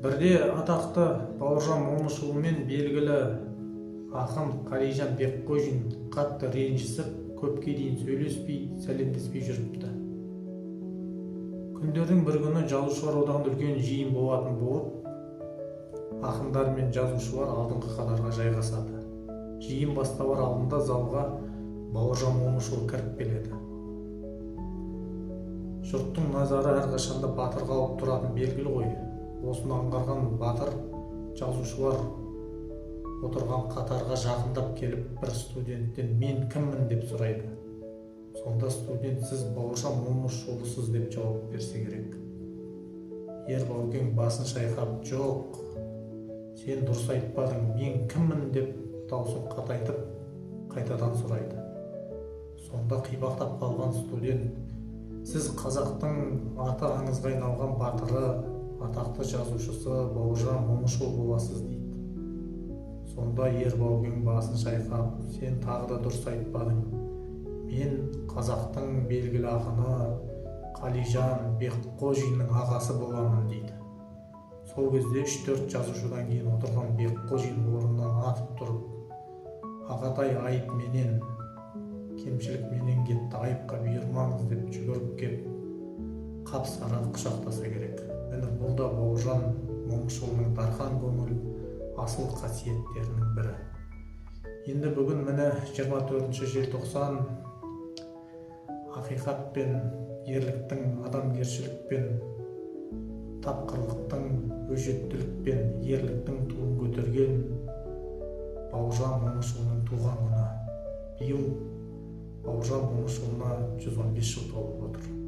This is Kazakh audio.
Бірде атақты Бауыржан Момышұлымен белгілі ақын Қалижан Бекқожин қатты ренжісіп, көпке дейін сөйлеспей, сәлемдеспей жүріпті. Күндердің бір күні жазушылар одағында үлкен жиын болатын болып, ақындар мен жазушылар алдыңғы қатарға жайғасады. Жиын басталар алдында залға Бауыржан Момышұлы кіріп келеді. Жұрттың назары әрқашанда батырға алып тұратын белгілі ғой. Осыны аңғарған батыр жазушылар отырған қатарға жақындап келіп, бір студенттен "Мен кіммін?" деп сұрайды. Сонда студент "Сіз Бауыржан Момышұлысыз" деп жауап берсе керек. Ербаукен басын шайқап "Жоқ, сен дұрыс айтпадың, мен кіммін?" деп даусын қатайтып қайтадан сұрайды. Сонда қипақтап қалған студент "Сіз қазақтың аты аңызға айналған батыры, атақты жазушысы Бауыржан Момышұлы боласыз" дейді. Сонда Ербаукен басын шайқап "Сен тағы да дұрыс айтпадың, мен қазақтың белгілі ақыны Қалижан Бекқожиннің ағасы боламын" дейді. Сол кезде 3-4 жазушыдан кейін отырған Бекқожин орнынан атып тұрып "Ағатай, айып менен, кемшілік менен кетті, айыпқа бұйырмаңыз" деп жүгіріп кеп қапсыра құшақтаса керек. Міне бұл да Бауыржан Момышұлының дархан көңіл асыл қасиеттерінің бірі. Енді бүгін міне 24 желтоқсан ақиқат пен ерліктің, адамгершілік пен тапқырлықтың, өжеттілік пен ерліктің туын көтерген Бауыржан Момышұлының туған күні. Биыл Бауыржан Момышұлына 115 жыл толып отыр.